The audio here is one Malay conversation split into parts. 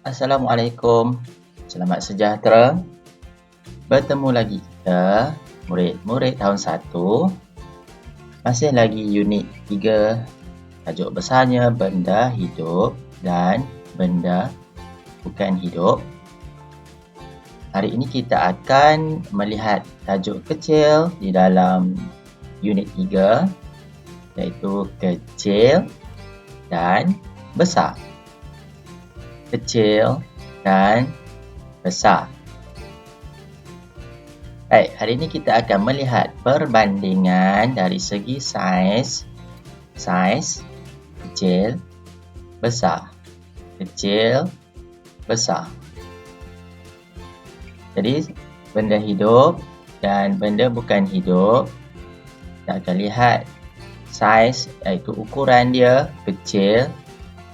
Assalamualaikum. Selamat sejahtera. Bertemu lagi kita, murid-murid tahun 1. Masih lagi unit 3. Tajuk besarnya benda hidup dan benda bukan hidup. Hari ini kita akan melihat tajuk kecil di dalam unit 3, iaitu kecil dan besar. Kecil dan besar. Baik, hari ini kita akan melihat perbandingan dari segi saiz, kecil, besar, kecil, besar. Jadi, benda hidup dan benda bukan hidup, kita akan lihat saiz, iaitu ukuran dia kecil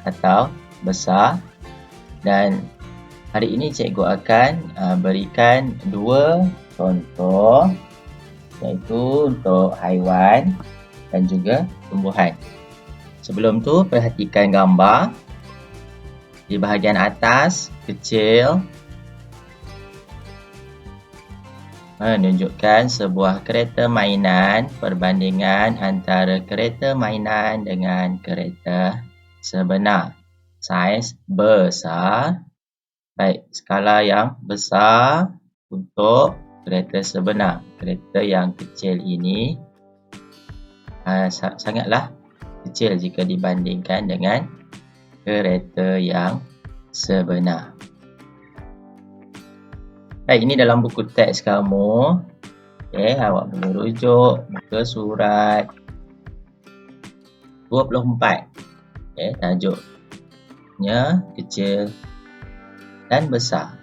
atau besar. Dan hari ini cikgu akan berikan 2 contoh, iaitu untuk haiwan dan juga tumbuhan. Sebelum tu, perhatikan gambar di bahagian atas, kecil, menunjukkan sebuah kereta mainan, perbandingan antara kereta mainan dengan kereta sebenar. Saiz besar. Baik, skala yang besar untuk kereta sebenar. Kereta yang kecil ini sangatlah kecil jika dibandingkan dengan kereta yang sebenar. Baik, ini dalam buku teks kamu. Awak boleh rujuk muka surat 24. Tajuknya kecil dan besar.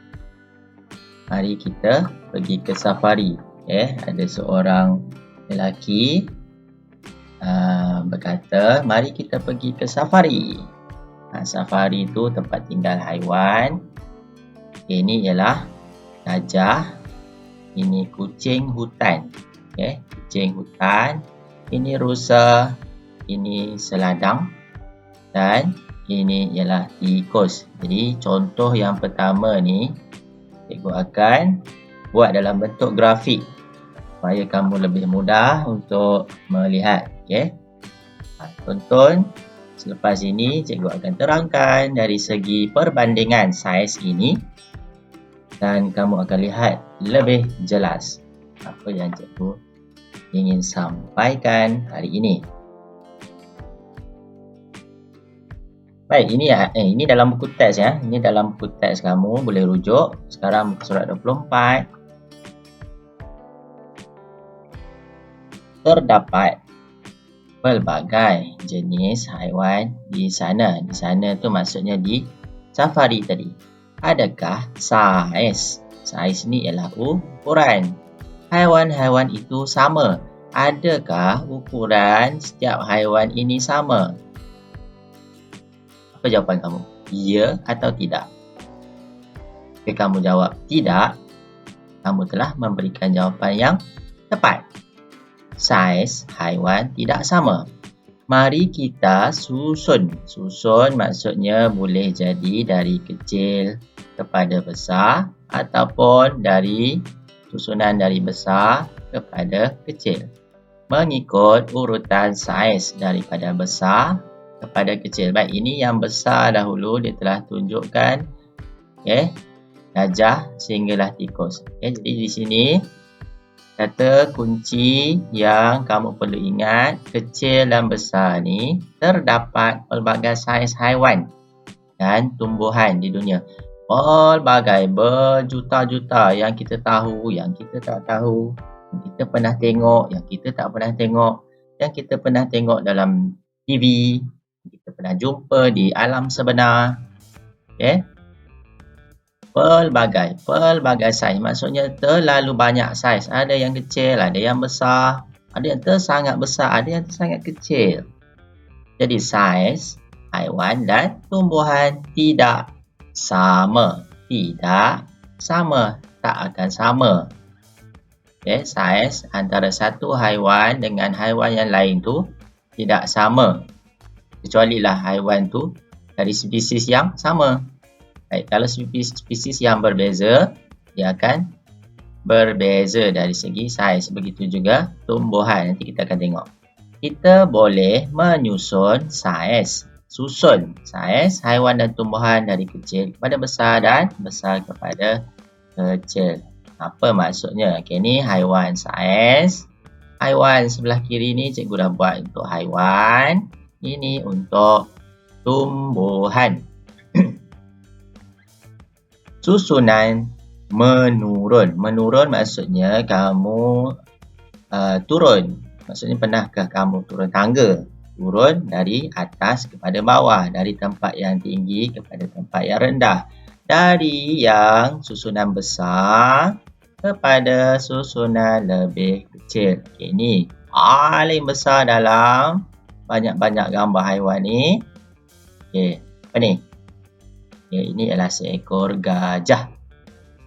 Mari kita pergi ke safari. Ada seorang lelaki berkata, mari kita pergi ke safari. Safari itu tempat tinggal haiwan. Ini ialah gajah. Ini kucing hutan. Kucing hutan. Ini rusa. Ini seladang. Dan ini ialah tikus. Jadi contoh yang pertama ni cikgu akan buat dalam bentuk grafik supaya kamu lebih mudah untuk melihat. Tonton. Selepas ini cikgu akan terangkan dari segi perbandingan saiz ini dan kamu akan lihat lebih jelas apa yang cikgu ingin sampaikan hari ini. Baik, ini dalam buku teks ya. Ini dalam buku teks kamu, boleh rujuk. Sekarang muka surat 24. Terdapat pelbagai jenis haiwan di sana. Di sana tu maksudnya di safari tadi. Adakah saiz? Saiz ni ialah ukuran. Haiwan-haiwan itu sama. Adakah ukuran setiap haiwan ini sama? Apa jawapan kamu? Ya atau tidak? Jika kamu jawab tidak, kamu telah memberikan jawapan yang tepat. Saiz haiwan tidak sama. Mari kita susun. Susun maksudnya boleh jadi dari kecil kepada besar ataupun dari susunan dari besar kepada kecil. Mengikut urutan saiz daripada besar kepada kecil. Baik, ini yang besar dahulu dia telah tunjukkan gajah sehinggalah tikus. Jadi di sini kata kunci yang kamu perlu ingat, kecil dan besar ni terdapat pelbagai saiz haiwan dan tumbuhan di dunia. Pelbagai, berjuta-juta yang kita tahu, yang kita tak tahu, yang kita pernah tengok, yang kita tak pernah tengok, yang kita pernah tengok dalam TV, kita pernah jumpa di alam sebenar. Pelbagai saiz. Maksudnya terlalu banyak saiz. Ada yang kecil, ada yang besar, ada yang tersangat besar, ada yang tersangat kecil. Jadi saiz haiwan dan tumbuhan tidak sama. Tidak sama. Tak akan sama. Saiz antara satu haiwan dengan haiwan yang lain tu tidak sama. Kecuali lah haiwan tu dari spesies yang sama. Baik, kalau spesies yang berbeza, dia akan berbeza dari segi saiz. Begitu juga tumbuhan. Nanti kita akan tengok. Kita boleh menyusun saiz. Susun saiz haiwan dan tumbuhan dari kecil kepada besar dan besar kepada kecil. Apa maksudnya? Okay, ni haiwan saiz. Haiwan sebelah kiri ni cikgu dah buat untuk haiwan. Ini untuk tumbuhan. Susunan menurun. Menurun maksudnya kamu turun. Maksudnya pernahkah kamu turun tangga? Turun dari atas kepada bawah. Dari tempat yang tinggi kepada tempat yang rendah. Dari yang susunan besar kepada susunan lebih kecil. Okay, ini paling besar dalam banyak-banyak gambar haiwan ni. Okay, apa ni? Okay, ini adalah seekor gajah.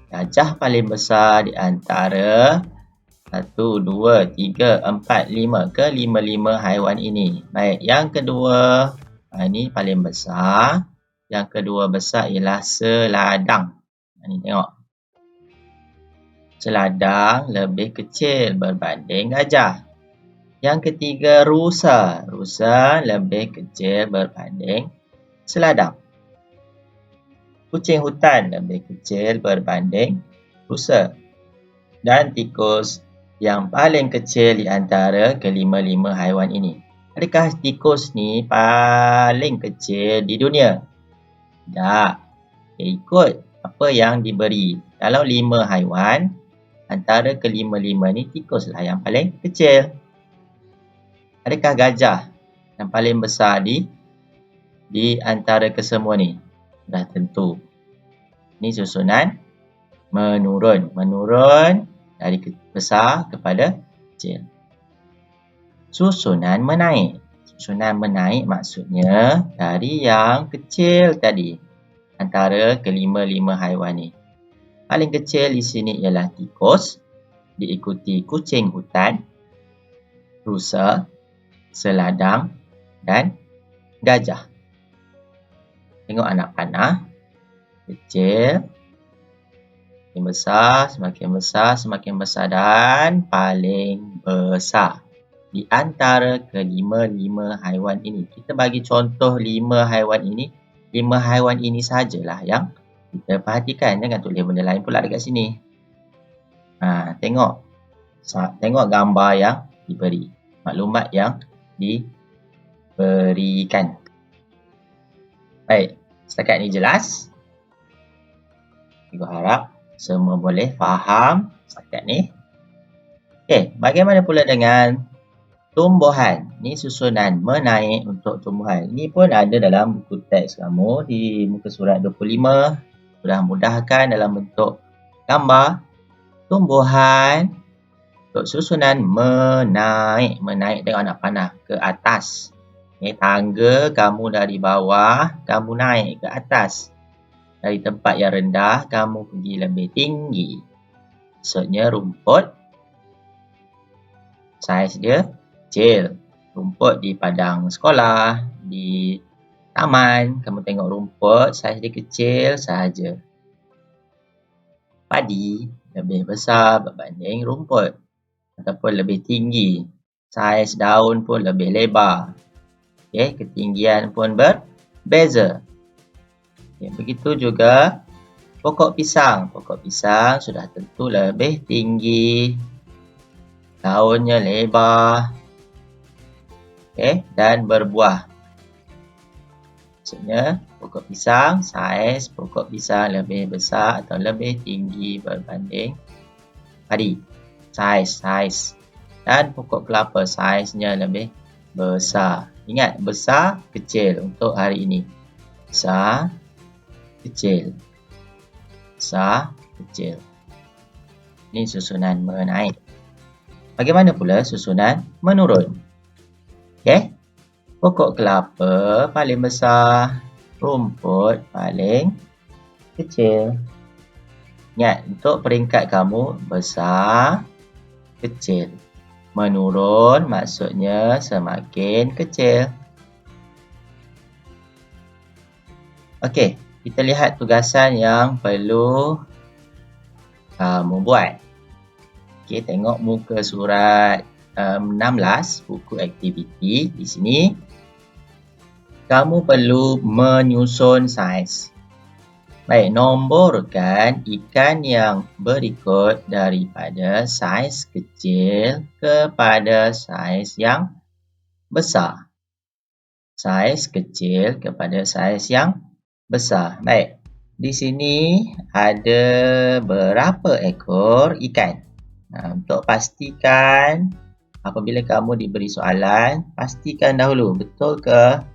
Gajah paling besar di antara 1, 2, 3, 4, 5 ke 5 haiwan ini. Baik, yang kedua, ini paling besar. Yang kedua besar ialah seladang. Ini tengok. Seladang lebih kecil berbanding gajah. Yang ketiga, rusa. Rusa lebih kecil berbanding seladang. Kucing hutan lebih kecil berbanding rusa. Dan tikus yang paling kecil di antara kelima-lima haiwan ini. Adakah tikus ni paling kecil di dunia? Tak. Ikut apa yang diberi. Kalau 5 haiwan, antara kelima-lima ni tikuslah yang paling kecil. Adakah gajah yang paling besar di antara kesemua ni? Dah tentu. Ini susunan menurun. Menurun dari besar kepada kecil. Susunan menaik. Susunan menaik maksudnya dari yang kecil tadi. Antara kelima-lima haiwan ni. Paling kecil di sini ialah tikus. Diikuti kucing hutan, rusa, seladang dan gajah. Tengok anak panah. Kecil. Semakin besar dan paling besar. Di antara kelima-lima haiwan ini. Kita bagi contoh 5 haiwan ini. 5 haiwan ini sajalah yang kita perhatikan. Jangan tulis benda lain pula dekat sini. Tengok gambar yang diberi. Maklumat yang diberikan. Baik. Setakat ni jelas. Cikgu harap semua boleh faham setakat ni. Okey, bagaimana pula dengan tumbuhan? Ni susunan menaik untuk tumbuhan. Ini pun ada dalam buku teks kamu di muka surat 25. Sudah mudahkan dalam bentuk gambar. Tumbuhan untuk susunan menaik. Menaik tengok anak panah ke atas. Tangga kamu dari bawah, kamu naik ke atas. Dari tempat yang rendah, kamu pergi lebih tinggi. Maksudnya rumput, saiz dia kecil. Rumput di padang sekolah, di taman, kamu tengok rumput, saiz dia kecil sahaja. Padi lebih besar berbanding rumput. Ataupun lebih tinggi. Saiz daun pun lebih lebar. Okay, ketinggian pun berbeza. Okay, begitu juga pokok pisang. Pokok pisang sudah tentu lebih tinggi. Daunnya lebar. Okay, dan berbuah. Maksudnya pokok pisang, saiz pokok pisang lebih besar atau lebih tinggi berbanding padi. Saiz. Dan pokok kelapa saiznya lebih besar. Ingat, besar, kecil untuk hari ini. Besar, kecil. Besar, kecil. Ini susunan menaik. Bagaimana pula susunan menurun? Okey. Pokok kelapa paling besar. Rumput paling kecil. Ingat, untuk peringkat kamu, besar, kecil. Menurun maksudnya semakin kecil. Okey, kita lihat tugasan yang perlu kamu buat. Okey, tengok muka surat 16, buku aktiviti. Di sini, kamu perlu menyusun saiz. Baik, nomborkan ikan yang berikut daripada saiz kecil kepada saiz yang besar. Saiz kecil kepada saiz yang besar. Baik, di sini ada berapa ekor ikan? Untuk pastikan apabila kamu diberi soalan, pastikan dahulu betul ke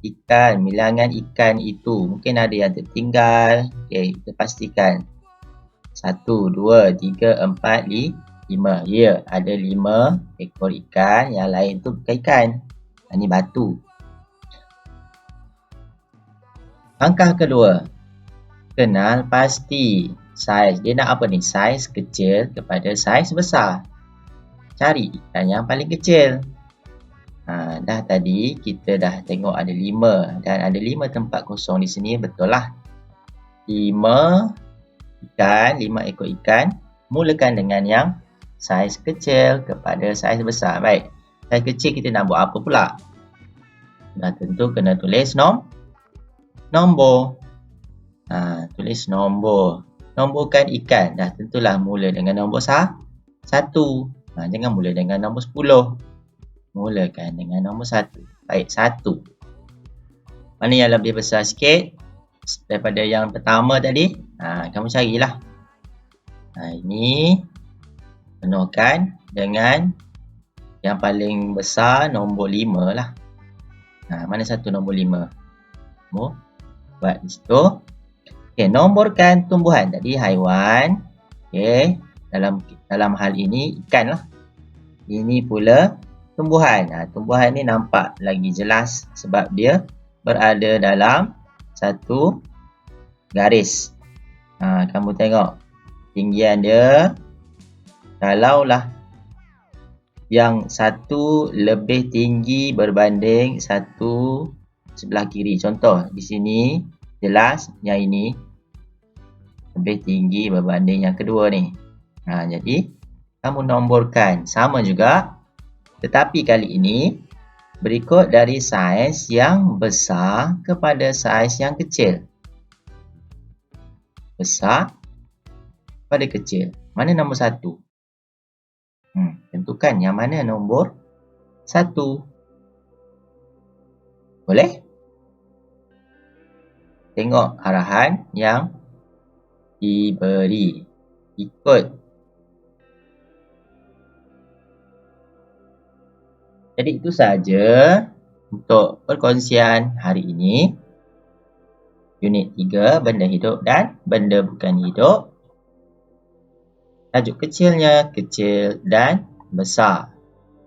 ikan, bilangan ikan itu. Mungkin ada yang tertinggal. Okey, kita pastikan. 1, 2, 3, 4, 5. Ya, ada 5 ekor ikan. Yang lain tu bukan ikan. Ini batu. Langkah kedua, kenal pasti saiz. Dia nak apa ni? Saiz kecil kepada saiz besar. Cari ikan yang paling kecil. Dah tadi kita dah tengok ada 5 dan ada 5 tempat kosong di sini, betul lah. 5 ekor ikan. Mulakan dengan yang saiz kecil kepada saiz besar. Baik, saiz kecil kita nak buat apa pula? Dah tentu kena tulis nombor. Tulis nombor. Nomborkan ikan. Dah tentulah mula dengan nombor 1. Jangan mula dengan nombor 10. Mulakan dengan nombor 1. Baik, 1. Mana yang lebih besar sikit daripada yang pertama tadi? Kamu carilah. Ini penuhkan dengan yang paling besar, nombor 5 lah. Mana satu nombor 5? Kamu buat di situ. Okey, nomborkan tumbuhan. Tadi haiwan. Okey, dalam hal ini ikan lah. Ini pula tumbuhan. Tumbuhan ni nampak lagi jelas sebab dia berada dalam satu garis. Kamu tengok tinggian dia. Kalaulah yang satu lebih tinggi berbanding satu sebelah kiri. Contoh di sini jelas yang ini lebih tinggi berbanding yang kedua ni. Jadi kamu nomborkan sama juga, tetapi kali ini berikut dari saiz yang besar kepada saiz yang kecil. Besar pada kecil. Mana nombor 1? Tentukan yang mana nombor 1. Boleh? Tengok arahan yang diberi. Ikut. Jadi itu saja untuk perkongsian hari ini. Unit 3, benda hidup dan benda bukan hidup. Tajuk kecilnya, kecil dan besar.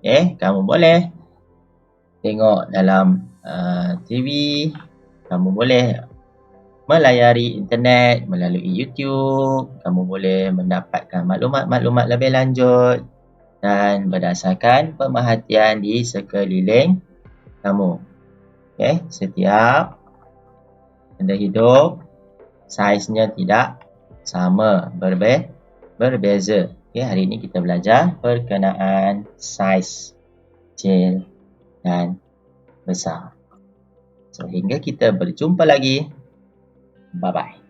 Kamu boleh tengok dalam TV. Kamu boleh melayari internet melalui YouTube. Kamu boleh mendapatkan maklumat-maklumat lebih lanjut dan berdasarkan pemerhatian di sekeliling kamu. Setiap benda hidup saiznya tidak sama, berbeza. Hari ini kita belajar berkenaan saiz kecil dan besar. Sehingga kita berjumpa lagi. Bye-bye.